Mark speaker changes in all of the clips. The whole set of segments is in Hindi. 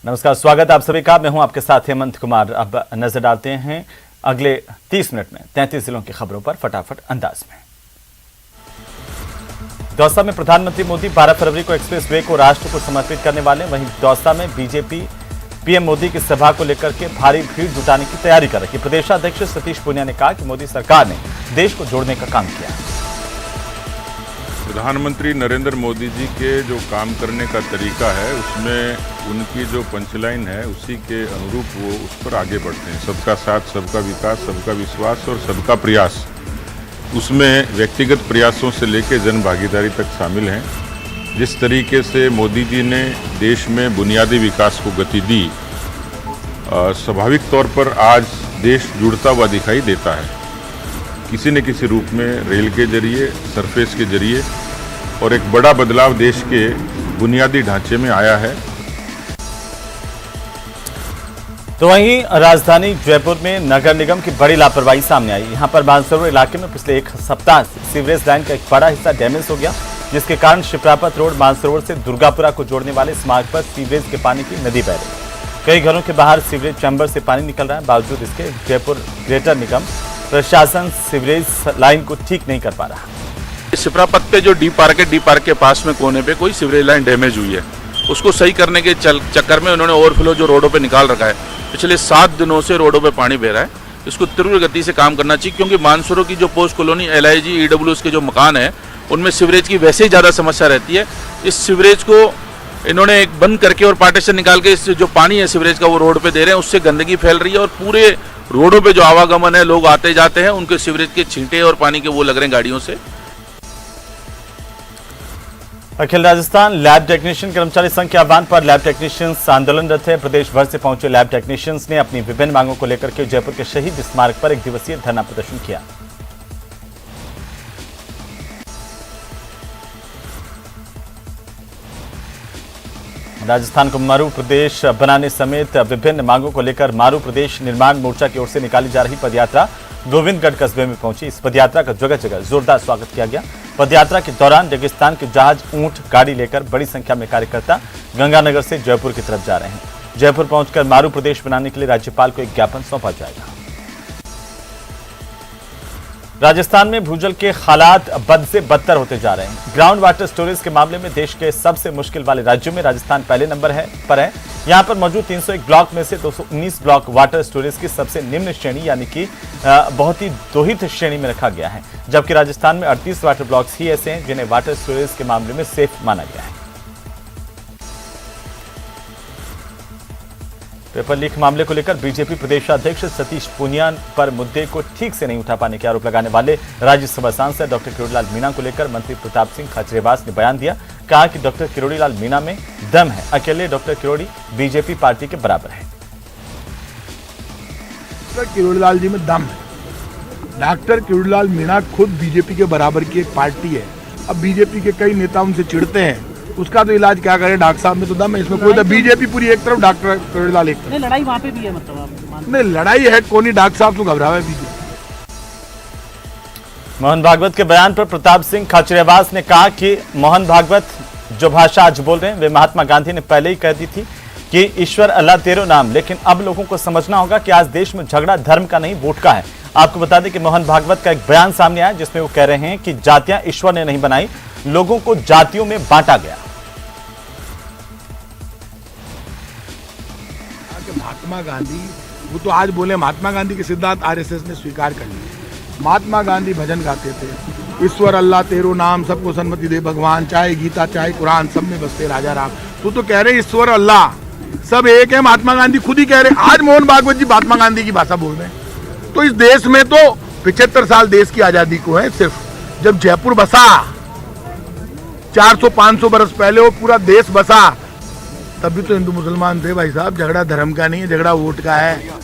Speaker 1: नमस्कार, स्वागत है आप सभी का। मैं हूं आपके साथ हेमंत कुमार। अब नजर डालते हैं अगले 30 मिनट में 33 जिलों की खबरों पर फटाफट अंदाज में। दौसा में प्रधानमंत्री मोदी 12 फरवरी को एक्सप्रेस वे को राष्ट्र को समर्पित करने वाले। वहीं दौसा में बीजेपी पीएम मोदी की सभा को लेकर के भारी भीड़ जुटाने की तैयारी कर रही है। प्रदेशाध्यक्ष सतीश पूनिया ने कहा कि मोदी सरकार ने देश को जोड़ने का काम किया।
Speaker 2: प्रधानमंत्री नरेंद्र मोदी जी के जो काम करने का तरीका है उसमें उनकी जो पंचलाइन है उसी के अनुरूप वो उस पर आगे बढ़ते हैं। सबका साथ, सबका विकास, सबका विश्वास और सबका प्रयास, उसमें व्यक्तिगत प्रयासों से लेकर जन भागीदारी तक शामिल हैं। जिस तरीके से मोदी जी ने देश में बुनियादी विकास को गति दी, स्वाभाविक तौर पर आज देश जुड़ता हुआ दिखाई देता है, किसी न किसी रूप में, रेल के जरिए, सरफेस के जरिए, और एक बड़ा बदलाव देश के बुनियादी ढांचे में आया है।
Speaker 1: तो वहीं राजधानी जयपुर में नगर निगम की बड़ी लापरवाही सामने आई। यहां पर मानसरोवर इलाके में पिछले एक सप्ताह से सीवरेज लाइन का एक बड़ा हिस्सा डैमेज हो गया, जिसके कारण शिप्रापत रोड मानसरोवर से दुर्गापुरा को जोड़ने वाले इस मार्ग पर सीवरेज के पानी की नदी बह रही। कई घरों के बाहर सीवरेज चैम्बर से पानी निकल रहा है। बावजूद इसके जयपुर ग्रेटर निगम प्रशासन सीवरेज लाइन को ठीक नहीं कर पा रहा।
Speaker 3: शिप्रापत पे जो डी पार्क है, डी पार्क के पास में कोने पे कोई सीवरेज लाइन डैमेज हुई है। उसको सही करने के चक्कर में उन्होंने ओवरफ्लो जो रोडों पे निकाल रखा है। पिछले 7 दिनों से रोडों पे पानी बह रहा है। इसको तीव्र गति से काम करना चाहिए, क्योंकि मानसरोवर की जो पोस्ट कॉलोनी, LIG, EWS के जो मकान है उनमें सीवरेज की वैसे ही ज़्यादा समस्या रहती है। इस सीवरेज को इन्होंने एक बंद करके और पार्टीशन निकाल के इस जो पानी है सीवरेज का वो रोड पे दे रहे हैं, उससे गंदगी फैल रही है और पूरे रोडों पे जो आवागमन है, लोग आते जाते हैं, उनके सीवरेज के छींटे और पानी के वो लग रहे हैं गाड़ियों से।
Speaker 1: अखिल राजस्थान लैब टेक्नीशियन कर्मचारी संघ के आह्वान पर लैब टेक्नीशियंस आंदोलनरत है। प्रदेश भर से पहुंचे लैब टेक्नीशियंस ने अपनी विभिन्न मांगों को लेकर के जयपुर के शहीद स्मारक पर एक दिवसीय धरना प्रदर्शन किया। राजस्थान को मारू प्रदेश बनाने समेत विभिन्न मांगों को लेकर मारू प्रदेश निर्माण मोर्चा की ओर से निकाली जा रही पदयात्रा गोविंदगढ़ कस्बे में पहुंची। इस पदयात्रा का जगह जगह जोरदार स्वागत किया गया। पदयात्रा के दौरान रेगिस्तान के जहाज, ऊंट, गाड़ी लेकर बड़ी संख्या में कार्यकर्ता गंगानगर से जयपुर की तरफ जा रहे हैं। जयपुर पहुंचकर मारू प्रदेश बनाने के लिए राज्यपाल को एक ज्ञापन सौंपा जाएगा। राजस्थान में भूजल के हालात बद से बदतर होते जा रहे हैं। ग्राउंड वाटर स्टोरेज के मामले में देश के सबसे मुश्किल वाले राज्यों में राजस्थान पहले नंबर पर है। यहां पर मौजूद 301 ब्लॉक में से 219 ब्लॉक वाटर स्टोरेज की सबसे निम्न श्रेणी यानी कि बहुत ही दोहित श्रेणी में रखा गया है, जबकि राजस्थान में 38 वाटर ब्लॉक्स ही ऐसे हैं जिन्हें वाटर स्टोरेज के मामले में सेफ माना गया है। पेपर लीक मामले को लेकर बीजेपी प्रदेशाध्यक्ष सतीश पूनिया पर मुद्दे को ठीक से नहीं उठा पाने के आरोप लगाने वाले राज्यसभा सांसद डॉक्टर किरोड़ीलाल मीणा को लेकर मंत्री प्रताप सिंह खाचरियावास ने बयान दिया। कहा कि डॉक्टर किरोड़ीलाल मीणा में दम है, अकेले डॉक्टर किरोड़ी बीजेपी पार्टी के बराबर है।
Speaker 4: डॉक्टर किरोड़ीलाल जी में दम है। डॉक्टर किरोड़ीलाल मीणा खुद बीजेपी के बराबर की एक पार्टी है। अब बीजेपी के कई नेता उनसे चिढ़ते हैं, उसका तो इलाज क्या करें। डॉक्टर साहब में तो दम है, इसमें कोई बीजेपी पूरी एक तरफ, डॉक्टर किरोड़ीलाल एक तरफ।
Speaker 5: नहीं, लड़ाई वहाँ पे भी है, मतलब
Speaker 4: नहीं, लड़ाई है कौन ही, डॉक्टर साहब तो घबरावा है बीजेपी।
Speaker 1: मोहन भागवत के बयान पर प्रताप सिंह खाचरियावास ने कहा कि मोहन भागवत जो भाषा आज बोल रहे हैं वे महात्मा गांधी ने पहले ही कह दी थी कि ईश्वर अल्लाह तेरो नाम। लेकिन अब लोगों को समझना होगा कि आज देश में झगड़ा धर्म का नहीं, वोट का है। आपको बता दें कि मोहन भागवत का एक बयान सामने आया जिसमें वो कह रहे हैं कि जातियां ईश्वर ने नहीं बनाई, लोगों को जातियों में बांटा गया।
Speaker 4: महात्मा गांधी, वो तो आज बोले महात्मा गांधी के सिद्धांत RSS ने स्वीकार कर लिए। महात्मा गांधी भजन गाते थे, ईश्वर अल्लाह तेरो नाम, सबको सन्मति दे भगवान, चाहे गीता चाहे कुरान, सब में बसते राजा राम। तो कह रहे ईश्वर अल्लाह सब एक है, महात्मा गांधी खुद ही कह रहे। आज मोहन भागवत जी महात्मा गांधी की भाषा बोल रहे हैं। तो इस देश में तो 75 साल देश की आजादी को है। सिर्फ जब जयपुर बसा 400-500 बरस पहले, वो पूरा देश बसा, तभी तो हिंदू मुसलमान थे भाई साहब। झगड़ा धर्म का नहीं है, झगड़ा वोट का है।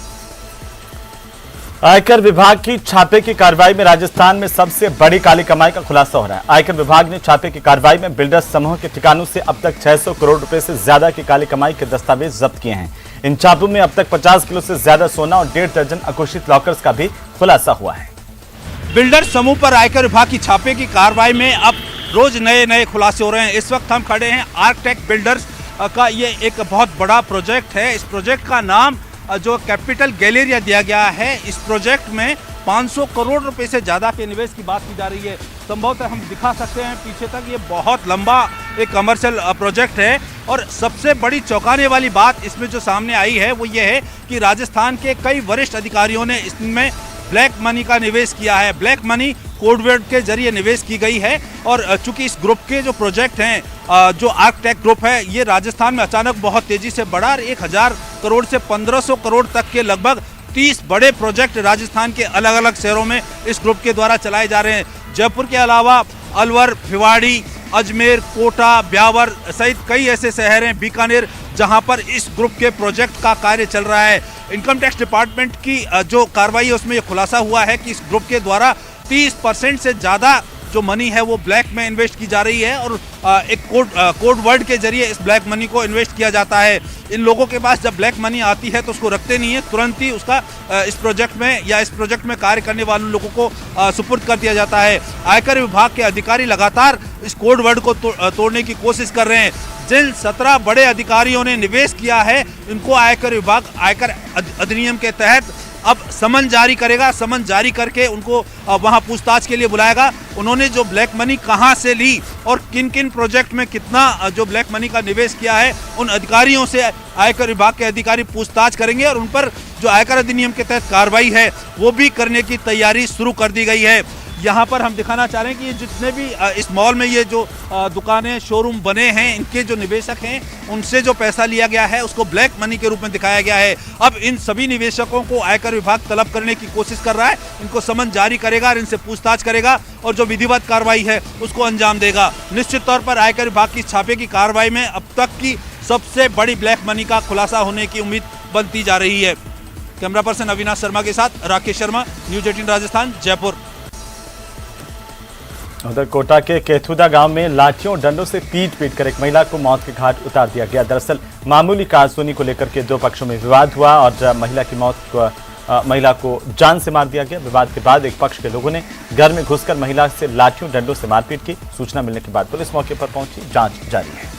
Speaker 1: आयकर विभाग की छापे की कार्रवाई में राजस्थान में सबसे बड़ी काली कमाई का खुलासा हो रहा है। आयकर विभाग ने छापे की कार्रवाई में बिल्डर्स समूह के ठिकानों से अब तक 600 करोड़ रुपए से ज्यादा की काली कमाई के दस्तावेज जब्त किए हैं। इन छापों में अब तक 50 किलो से ज्यादा सोना और 1.5 दर्जन अघोषित लॉकर्स का भी खुलासा हुआ है।
Speaker 6: बिल्डर्स समूह पर आयकर विभाग की छापे की कार्रवाई में अब रोज नए नए खुलासे हो रहे हैं। इस वक्त हम खड़े हैं आर्कटेक बिल्डर्स का ये एक बहुत बड़ा प्रोजेक्ट है। इस प्रोजेक्ट का नाम जो कैपिटल गैलेरिया दिया गया है। इस प्रोजेक्ट में 500 करोड़ रुपए से ज़्यादा के निवेश की बात की जा रही है। संभवतः हम दिखा सकते हैं पीछे तक, ये बहुत लंबा एक कमर्शियल प्रोजेक्ट है। और सबसे बड़ी चौंकाने वाली बात इसमें जो सामने आई है वो ये है कि राजस्थान के कई वरिष्ठ अधिकारियों ने इसमें ब्लैक मनी का निवेश किया है। ब्लैक मनी कोडवर्ड के जरिए निवेश की गई है। और चूंकि इस ग्रुप के जो प्रोजेक्ट हैं, जो आर्कटेक ग्रुप है, ये राजस्थान में अचानक बहुत तेजी से बढ़ा। 1000 करोड़ से 1500 करोड़ तक के लगभग 30 बड़े प्रोजेक्ट राजस्थान के अलग अलग शहरों में इस ग्रुप के द्वारा चलाए जा रहे हैं। जयपुर के अलावा अलवर, भिवाड़ी, अजमेर, कोटा, ब्यावर सहित कई ऐसे शहर हैं, बीकानेर, जहां पर इस ग्रुप के प्रोजेक्ट का कार्य चल रहा है। इनकम टैक्स डिपार्टमेंट की जो कार्रवाई है उसमें यह खुलासा हुआ है कि इस ग्रुप के द्वारा 30% से ज़्यादा जो मनी है वो ब्लैक में इन्वेस्ट की जा रही है। और एक कोड वर्ड के जरिए इस ब्लैक मनी को इन्वेस्ट किया जाता है। इन लोगों के पास जब ब्लैक मनी आती है तो उसको रखते नहीं है, तुरंत ही उसका इस प्रोजेक्ट में या इस प्रोजेक्ट में कार्य करने वाले लोगों को सुपुर्द कर दिया जाता है। आयकर विभाग के अधिकारी लगातार इस कोड वर्ड को तोड़ने की कोशिश कर रहे हैं। जिन 17 बड़े अधिकारियों ने निवेश किया है, इनको आयकर विभाग आयकर अधिनियम के तहत अब समन जारी करेगा। समन जारी करके उनको वहां पूछताछ के लिए बुलाएगा। उन्होंने जो ब्लैक मनी कहां से ली और किन किन प्रोजेक्ट में कितना जो ब्लैक मनी का निवेश किया है, उन अधिकारियों से आयकर विभाग के अधिकारी पूछताछ करेंगे और उन पर जो आयकर अधिनियम के तहत कार्रवाई है वो भी करने की तैयारी शुरू कर दी गई है। यहाँ पर हम दिखाना चाह रहे हैं कि ये जितने भी इस मॉल में ये जो दुकानें, शोरूम बने हैं, इनके जो निवेशक हैं उनसे जो पैसा लिया गया है उसको ब्लैक मनी के रूप में दिखाया गया है। अब इन सभी निवेशकों को आयकर विभाग तलब करने की कोशिश कर रहा है। इनको समन जारी करेगा और इनसे पूछताछ करेगा और जो विधिवत कार्रवाई है उसको अंजाम देगा। निश्चित तौर पर आयकर विभाग की छापे की कार्रवाई में अब तक की सबसे बड़ी ब्लैक मनी का खुलासा होने की उम्मीद बनती जा रही है। कैमरा पर्सन अविनाश शर्मा के साथ राकेश शर्मा, न्यूज 18 राजस्थान, जयपुर।
Speaker 1: उधर कोटा के केथुदा गांव में लाठियों और डंडों से पीट कर एक महिला को मौत के घाट उतार दिया गया। दरअसल मामूली कारसूनी को लेकर के दो पक्षों में विवाद हुआ और महिला को जान से मार दिया गया। विवाद के बाद एक पक्ष के लोगों ने घर में घुसकर महिला से लाठियों डंडों से मारपीट की। सूचना मिलने के बाद पुलिस मौके पर पहुंची, जांच जारी है।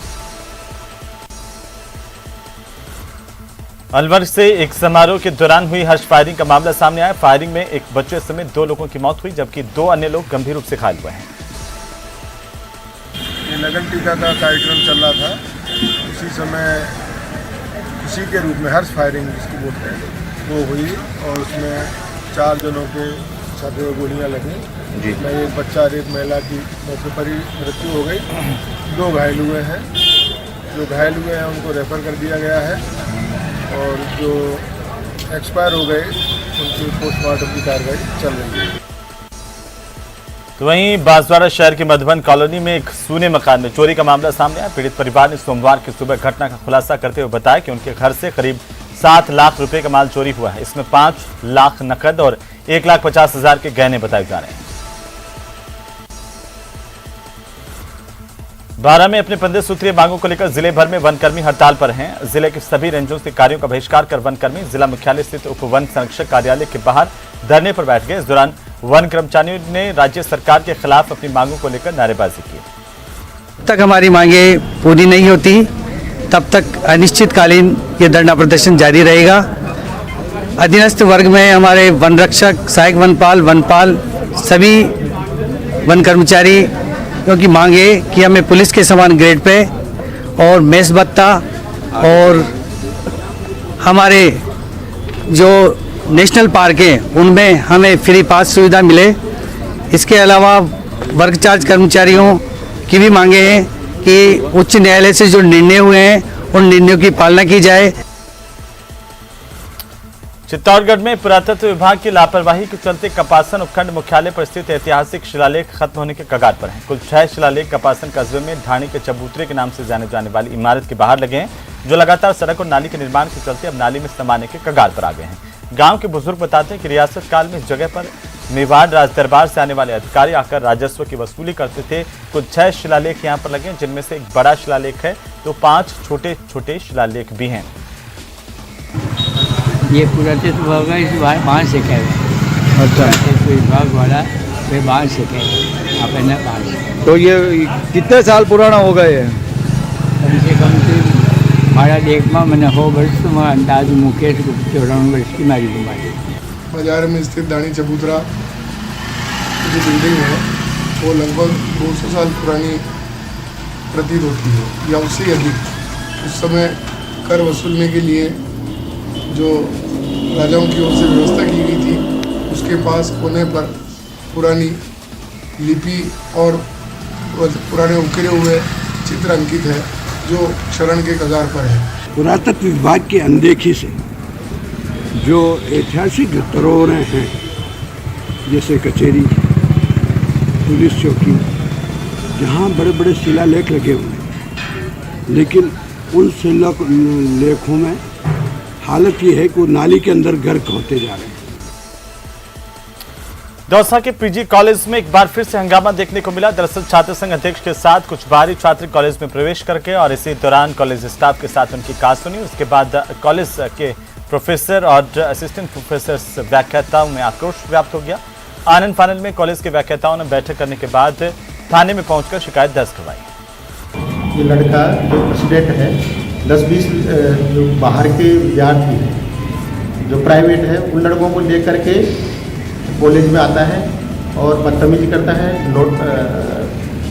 Speaker 1: अलवर से एक समारोह के दौरान हुई हर्ष फायरिंग का मामला सामने आया। फायरिंग में एक बच्चे समेत 2 लोगों की मौत हुई, जबकि 2 अन्य लोग गंभीर रूप से घायल हुए हैं।
Speaker 7: ये लगन टीका का कार्यक्रम चल रहा था, उसी समय खुशी के रूप में हर्ष फायरिंग जिसकी बोलते हैं वो हुई और उसमें 4 जनों के छाते में गोलियां लगी। जिसमें एक बच्चा और एक महिला की मौके पर ही मृत्यु हो गई। 2 घायल हुए हैं। जो घायल हुए हैं उनको रेफर कर दिया गया है और जो एक्सपायर हो गए उनकी पोस्टमार्टम की कार्रवाई चल रही है।
Speaker 1: तो वहीं बांसवाड़ा शहर के मधुबन कॉलोनी में एक सूने मकान में चोरी का मामला सामने आया। पीड़ित परिवार ने सोमवार की सुबह घटना का खुलासा करते हुए बताया कि उनके घर से करीब 7 लाख रुपए का माल चोरी हुआ है। इसमें 5 लाख नकद और 1,50,000 के गहने बताए जा रहे हैं। बारां में अपने 15 सूत्रीय मांगों को लेकर जिले भर में वनकर्मी हड़ताल पर हैं। जिले के सभी रेंजों से कार्यों का बहिष्कार कर वनकर्मी जिला मुख्यालय स्थित उप वन संरक्षक कार्यालय के बाहर धरने पर बैठ गए। इस दौरान वन कर्मचारियों ने राज्य सरकार के खिलाफ अपनी मांगों को लेकर नारेबाजी की।
Speaker 8: जब तक हमारी मांगे पूरी नहीं होती तब तक अनिश्चितकालीन ये धरना प्रदर्शन जारी रहेगा। अधीनस्थ वर्ग में हमारे वन रक्षक, सहायक वनपाल, वनपाल, सभी वन कर्मचारी क्योंकि मांगे कि हमें पुलिस के समान ग्रेड पे और मेस भत्ता और हमारे जो नेशनल पार्क हैं उनमें हमें फ्री पास सुविधा मिले। इसके अलावा वर्ग चार्ज कर्मचारियों की भी मांगे हैं कि उच्च न्यायालय से जो निर्णय हुए हैं उन निर्णयों की पालना की जाए।
Speaker 1: चित्तौड़गढ़ में पुरातत्व विभाग की लापरवाही के चलते कपासन उपखंड मुख्यालय पर स्थित ऐतिहासिक शिलालेख खत्म होने के कगार पर हैं। कुल 6 शिलालेख कपासन कस्बे में ढाणी के चबूतरे के नाम से जाने जाने वाली इमारत के बाहर लगे हैं, जो लगातार सड़क और नाली के निर्माण के चलते अब नाली में समाने के कगार पर आ गए हैं। गांव के बुजुर्ग बताते हैं कि रियासत काल में इस जगह पर मेवाड़ राजदरबार से आने वाले अधिकारी आकर राजस्व की वसूली करते थे। कुल 6 शिलालेख यहाँ पर लगे हैं, जिनमें से एक बड़ा शिलालेख है तो 5 छोटे छोटे शिलालेख भी हैं।
Speaker 9: ये पुरातत्व विभाग इस बाहर से कह रहे। अच्छा, विभाग वाला वे बाहर से कह रहे अपने बाहर से।
Speaker 10: तो ये कितने साल पुराना होगा ये?
Speaker 9: कम से कम मारा देखमा मैंने हो वर्ष में अंदाज मुकेश गुप्त 94 वर्ष की मारी बीमारी।
Speaker 7: बाजार में स्थित दानी चबूतरा जो बिल्डिंग है वो लगभग 200 साल पुरानी प्रतीत होती है या उससे अधिक। उस समय कर वसूलने के लिए जो राजाओं की ओर से व्यवस्था की गई थी उसके पास कोने पर पुरानी लिपि और पुराने उकेरे हुए चित्र अंकित है जो क्षरण के कगार पर है।
Speaker 10: पुरातत्व विभाग की अनदेखी से जो ऐतिहासिक धरोहरें हैं जैसे कचहरी, पुलिस चौकी, जहाँ बड़े बड़े शिलालेख लगे हुए हैं, लेकिन उन शिलालेखों में हालत ये है कि वो नाली के अंदर गर्क होते जा रहे हैं।
Speaker 1: दौसा के पीजी कॉलेज में एक बार फिर से हंगामा देखने को मिला। दरअसल छात्र संघ अध्यक्ष के साथ कुछ बाहरी छात्र कॉलेज में प्रवेश करके और इसी दौरान कॉलेज स्टाफ के साथ उनकी कार सुनी। उसके बाद कॉलेज के प्रोफेसर और असिस्टेंट प्रोफेसर व्याख्याताओं में आक्रोश व्याप्त हो गया। आनंद फानल में कॉलेज के व्याख्याताओं ने बैठक करने के बाद थाने में पहुंचकर शिकायत दर्ज करवाई।
Speaker 11: ये लड़का जो प्रेसिडेंट है 10-20 जो बाहर के विद्यार्थी हैं जो प्राइवेट है उन लड़कों को लेकर के कॉलेज में आता है और बदतमीजी करता है। नोट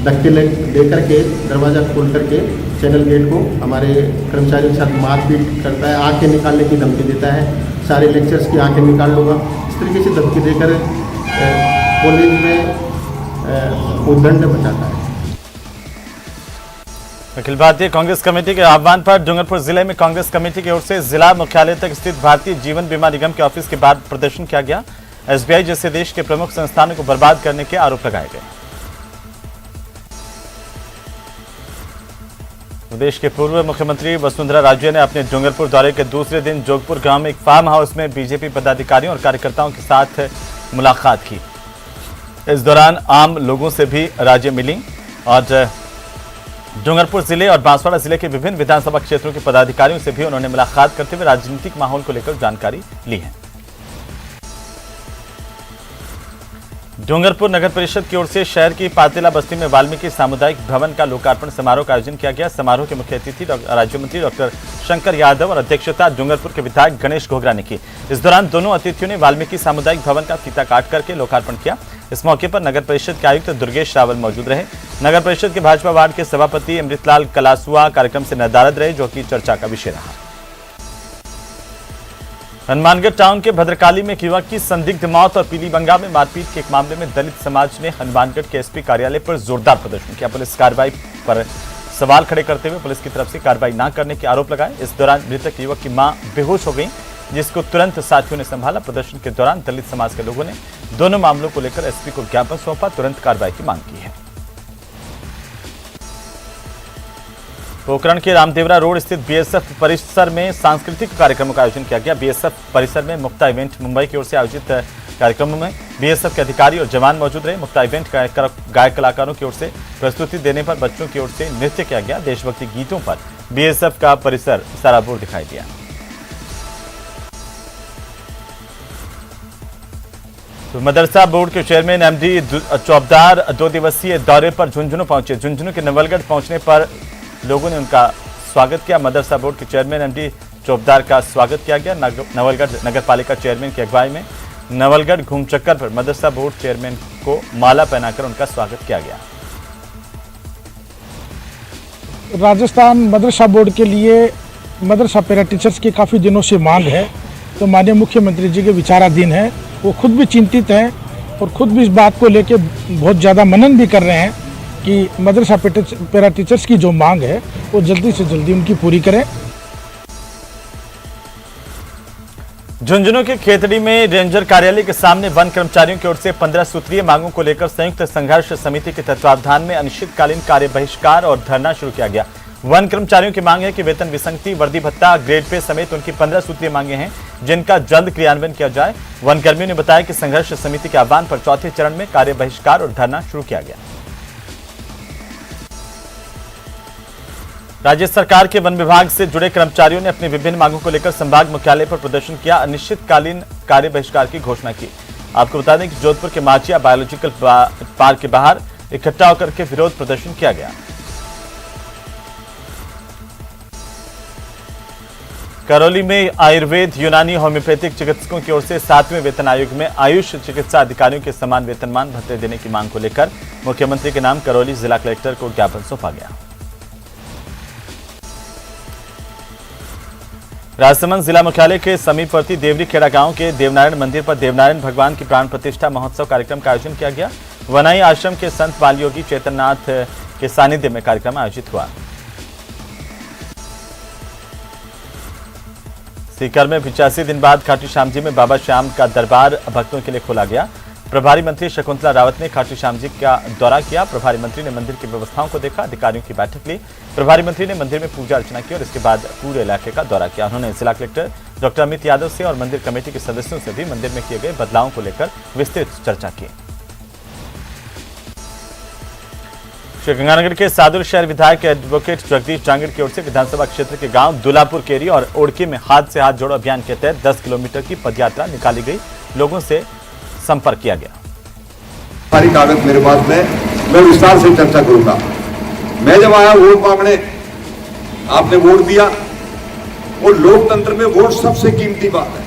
Speaker 11: धक्के दे करके दरवाज़ा खोल करके चैनल गेट को हमारे कर्मचारियों के साथ मारपीट करता है, आंखें निकालने की धमकी देता है, सारे लेक्चर्स की आंखें निकाल लूँगा, इस तरीके से धमकी देकर कॉलेज में उद्दंड मचाता है।
Speaker 1: अखिल भारतीय कांग्रेस कमेटी के आह्वान पर डूंगरपुर जिले में कांग्रेस कमेटी की ओर से जिला मुख्यालय तक स्थित भारतीय जीवन बीमा निगम के ऑफिस के बाहर प्रदर्शन किया गया। एसबीआई जैसे देश के प्रमुख संस्थानों को बर्बाद करने के आरोप लगाए गए। प्रदेश के पूर्व मुख्यमंत्री वसुंधरा राजे ने अपने डूंगरपुर दौरे के दूसरे दिन जोगपुर गांव में एक फार्म हाउस में बीजेपी पदाधिकारियों और कार्यकर्ताओं के साथ मुलाकात की। इस दौरान आम लोगों से भी राजे मिली और डूंगरपुर जिले और बांसवाड़ा जिले के विभिन्न विधानसभा क्षेत्रों के पदाधिकारियों से भी उन्होंने मुलाकात करते हुए राजनीतिक माहौल को लेकर जानकारी ली है। डूंगरपुर नगर परिषद की ओर से शहर की पातेला बस्ती में वाल्मीकि सामुदायिक भवन का लोकार्पण समारोह का आयोजन किया गया। समारोह के मुख्य अतिथि राज्य मंत्री डॉक्टर शंकर यादव और अध्यक्षता डूंगरपुर के विधायक गणेश घोगरा ने की। इस दौरान दोनों अतिथियों ने वाल्मीकि सामुदायिक भवन का फीता काट करके लोकार्पण किया। इस मौके पर नगर परिषद के आयुक्त दुर्गेश रावल मौजूद रहे। नगर परिषद के भाजपा वार्ड के सभापति अमृतलाल कलासुआ कार्यक्रम से नदारद रहे, जो कि चर्चा का विषय रहा। हनुमानगढ़ टाउन के भद्रकाली में एक युवक की संदिग्ध मौत और पीलीबंगा में मारपीट के एक मामले में दलित समाज ने हनुमानगढ़ के एसपी कार्यालय पर जोरदार प्रदर्शन किया। पुलिस कार्रवाई पर सवाल खड़े करते हुए पुलिस की तरफ से कार्रवाई न करने के आरोप लगाए। इस दौरान मृतक युवक की मां बेहोश हो गई, जिसको तुरंत साथियों ने संभाला। प्रदर्शन के दौरान दलित समाज के लोगों ने दोनों मामलों को लेकर एसपी को ज्ञापन सौंपा, तुरंत कार्रवाई की मांग की है। पोखरण के रामदेवरा रोड स्थित बीएसएफ परिसर में सांस्कृतिक कार्यक्रमों का आयोजन किया गया। बीएसएफ परिसर में मुक्ता इवेंट मुंबई की ओर से आयोजित कार्यक्रमों में बीएसएफ के अधिकारी और जवान मौजूद रहे। मुक्ता इवेंट गायक कलाकारों की ओर से प्रस्तुति देने पर बच्चों की ओर से नृत्य किया गया। देशभक्ति गीतों पर बीएसएफ का परिसर सराबोर दिखाई दिया। तो मदरसा बोर्ड के चेयरमैन एमडी चौबदार 2 दिवसीय दौरे पर झुंझुनू पहुंचे। झुंझुनू के नवलगढ़ पहुंचने पर लोगों ने उनका स्वागत किया। मदरसा बोर्ड के चेयरमैन एमडी चौबदार का स्वागत किया गया। नवलगढ़ नगर पालिका चेयरमैन की अगुवाई में नवलगढ़ घूम चक्कर पर मदरसा बोर्ड चेयरमैन को माला पहनाकर उनका स्वागत किया गया।
Speaker 4: राजस्थान मदरसा बोर्ड के लिए मदरसा पैरा टीचर्स की काफ़ी दिनों से मांग है, तो माननीय मुख्यमंत्री जी के विचाराधीन है। वो खुद भी चिंतित हैं और खुद भी इस बात को लेकर बहुत ज़्यादा मनन भी कर रहे हैं कि मदरसा पैरा टीचर्स की जो मांग है वो जल्दी से जल्दी उनकी पूरी करें।
Speaker 1: झुंझुनू के खेतड़ी में रेंजर कार्यालय के सामने वन कर्मचारियों की ओर से 15 सूत्रीय मांगों को लेकर संयुक्त संघर्ष समिति के तत्वावधान में अनिश्चितकालीन कार्य बहिष्कार और धरना शुरू किया गया। वन कर्मचारियों की मांग है कि वेतन विसंगति, वर्दी भत्ता, ग्रेड पे समेत उनकी 15 सूत्रीय मांगे हैं, जिनका जल्द क्रियान्वयन किया जाए। वन कर्मियों ने बताया कि संघर्ष समिति के आह्वान पर चौथे चरण में कार्य बहिष्कार और धरना शुरू किया गया। राज्य सरकार के वन विभाग से जुड़े कर्मचारियों ने अपनी विभिन्न मांगों को लेकर संभाग मुख्यालय पर प्रदर्शन किया, अनिश्चितकालीन कार्य बहिष्कार की घोषणा की। आपको बता दें कि जोधपुर के माचिया बायोलॉजिकल पार्क के बाहर इकट्ठा होकर के विरोध प्रदर्शन किया गया। करौली में आयुर्वेद, यूनानी, होम्योपैथिक चिकित्सकों की ओर से 7वें वेतन आयोग में आयुष चिकित्सा अधिकारियों के समान वेतनमान भत्ते देने की मांग को लेकर मुख्यमंत्री के नाम करौली जिला कलेक्टर को ज्ञापन सौंपा गया। राजसमंद जिला मुख्यालय के समीपवर्ती देवरी खेड़ा गांव के देवनारायण मंदिर पर देवनारायण भगवान की प्राण प्रतिष्ठा महोत्सव कार्यक्रम का आयोजन किया गया। वनाई आश्रम के संत बालयोगी चेतननाथ के सानिध्य में कार्यक्रम आयोजित हुआ। सीकर में 85 दिन बाद खाटू श्याम जी में बाबा श्याम का दरबार भक्तों के लिए खोला गया। प्रभारी मंत्री शकुंतला रावत ने खाटू श्याम जी का दौरा किया। प्रभारी मंत्री ने मंदिर की व्यवस्थाओं को देखा, अधिकारियों की बैठक ली। प्रभारी मंत्री ने मंदिर में पूजा अर्चना की और इसके बाद पूरे इलाके का दौरा किया। उन्होंने जिला कलेक्टर डॉक्टर अमित यादव से और मंदिर कमेटी के सदस्यों से भी मंदिर में किए गए बदलावों को लेकर विस्तृत चर्चा की। श्रीगंगानगर के सादुल शहर विधायक एडवोकेट जगदीश जांगड़ की ओर से विधानसभा क्षेत्र के गांव दुलापुर केरी और ओड़की में हाथ से हाथ जोड़ो अभियान के तहत 10 किलोमीटर की पदयात्रा निकाली गई। लोगों से संपर्क किया गया।
Speaker 12: सारी कागज मेरे पास में, मैं विस्तार से चर्चा करूंगा। मैं जब आया वोट मांगने, आपने वोट दिया और लोकतंत्र में वोट सबसे कीमती बात है।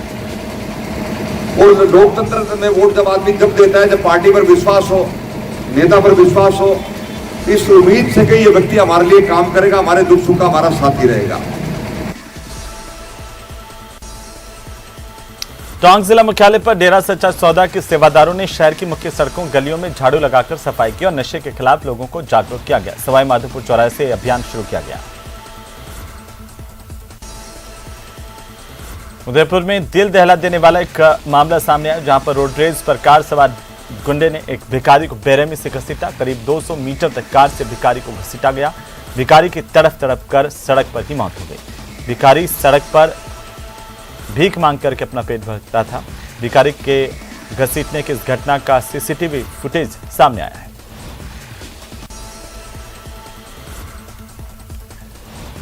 Speaker 12: और लोकतंत्र में वोट जब आदमी जब देता है, जब पार्टी पर विश्वास हो, नेता पर विश्वास हो, इस उम्मीद से कि ये व्यक्ति हमारे लिए काम करेगा, हमारे दुख सुख का हमारा साथी रहेगा।
Speaker 1: टोंक जिला मुख्यालय पर डेरा सच्चा सौदा के सेवादारों ने शहर की मुख्य सड़कों गलियों में झाड़ू लगाकर सफाई की और नशे के खिलाफ लोगों को जागरूक किया गया। सवाई माधोपुर चौराहे से अभियान शुरू किया गया। उदयपुर में दिल दहला देने वाला एक मामला सामने आया, जहां पर रोडरेज पर कार सवार गुंडे ने एक भिखारी को बेरहमी से घसीटा। करीब 200 मीटर तक कार से भिखारी को घसीटा गया। भिखारी की तड़प तड़प कर सड़क पर ही मौत हो गई। भिखारी सड़क पर भीख मांग करके अपना पेट भरता था। भिखारी के घसीटने की इस घटना का सीसीटीवी फुटेज सामने आया है।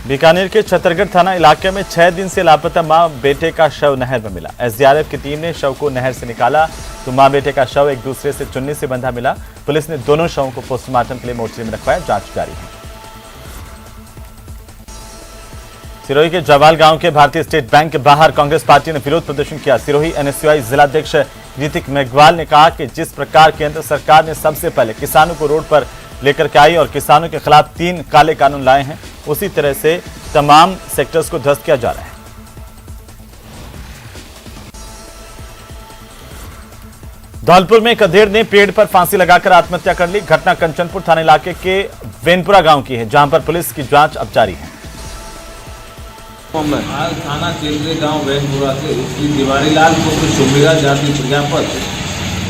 Speaker 1: बीकानेर के छतरगढ़ थाना इलाके में 6 दिन से लापता मां बेटे का शव नहर में मिला। एसडीआरएफ की टीम ने शव को नहर से निकाला तो मां बेटे का शव एक दूसरे से चुन्नी से बंधा मिला। पुलिस ने दोनों शवों को पोस्टमार्टम के लिए मोर्चरी में रखवाया। जांच जारी है। सिरोही के जवाल गांव के भारतीय स्टेट बैंक के बाहर कांग्रेस पार्टी ने विरोध प्रदर्शन किया। सिरोही एनएसयूआई जिलाध्यक्ष ऋतिक मेघवाल ने कहा कि जिस प्रकार केंद्र सरकार ने सबसे पहले किसानों को रोड पर लेकर के आई और किसानों के खिलाफ 3 काले कानून लाए हैं, उसी तरह से तमाम सेक्टर्स को ध्वस्त किया जा रहा है। धौलपुर में एक अधेड़ ने पेड़ पर फांसी लगाकर आत्महत्या कर ली। घटना कंचनपुर थाना इलाके के वेनपुरा गांव की है, जहां पर पुलिस की जांच अब जारी है।
Speaker 13: आज थाना केंद्रीय गांव वेनपुरा के श्री तिवारीलाल पुत्र सुमेरा जाति प्रजापत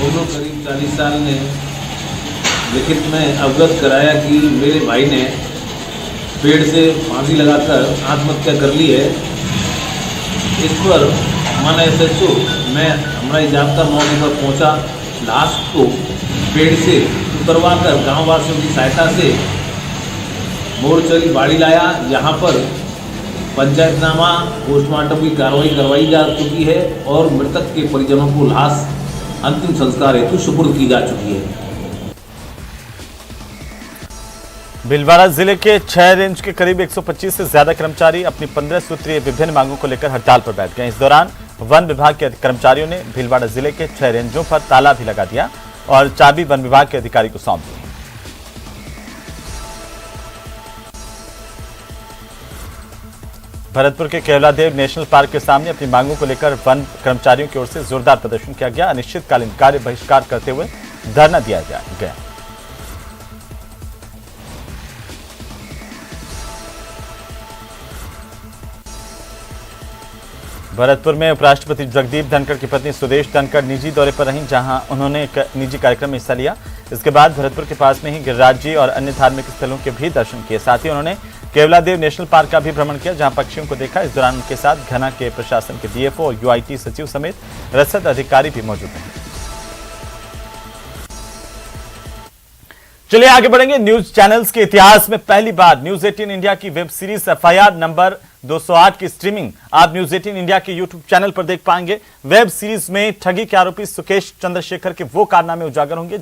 Speaker 13: उम्र करीब 40 साल ने लिखित में अवगत कराया कि मेरे भाई ने पेड़ से फांसी लगाकर आत्महत्या कर ली है। इस पर माना SHO मैं हमारा जाब्ता मौके पर पहुंचा। लाश को पेड़ से उतरवाकर गाँव वासियों की सहायता से मोरचरी बाड़ी लाया, जहां पर पंचायतनामा पोस्टमार्टम की कार्रवाई करवाई जा चुकी है और मृतक के परिजनों को लाश अंतिम संस्कार हेतु सुपुर्द की जा चुकी है।
Speaker 1: भीलवाड़ा जिले के 6 रेंज के करीब 125 से ज्यादा कर्मचारी अपनी 15 सूत्रीय विभिन्न मांगों को लेकर हड़ताल पर बैठ गए। इस दौरान वन विभाग के कर्मचारियों ने भीलवाड़ा जिले के 6 रेंजों पर ताला भी लगा दिया और चाबी वन विभाग के अधिकारी को सौंप दी। भरतपुर के केवलादेव नेशनल पार्क के सामने अपनी मांगों को लेकर वन कर्मचारियों की ओर से जोरदार प्रदर्शन किया गया। अनिश्चितकालीन कार्य बहिष्कार करते हुए धरना दिया गया। भरतपुर में उपराष्ट्रपति जगदीप धनखड़ की पत्नी सुदेश धनखड़ निजी दौरे पर रहीं, जहां उन्होंने एक निजी कार्यक्रम में हिस्सा लिया। इसके बाद भरतपुर के पास में ही गिरिराज जी और अन्य धार्मिक स्थलों के भी दर्शन किए। साथ ही उन्होंने केवलादेव नेशनल पार्क का भी भ्रमण किया, जहां पक्षियों को देखा। इस दौरान उनके साथ घना के प्रशासन के DFO और UIT सचिव समेत रसद अधिकारी भी मौजूद रहे। चलिए आगे बढ़ेंगे। न्यूज चैनल्स के इतिहास में पहली बार न्यूज 18 इंडिया की वेब सीरीज FIR नंबर 208 की स्ट्रीमिंग आप न्यूज 18 इंडिया के यूट्यूब चैनल पर देख पाएंगे। वेब सीरीज में ठगी के आरोपी सुकेश चंद्रशेखर के वो कारनामे उजागर होंगे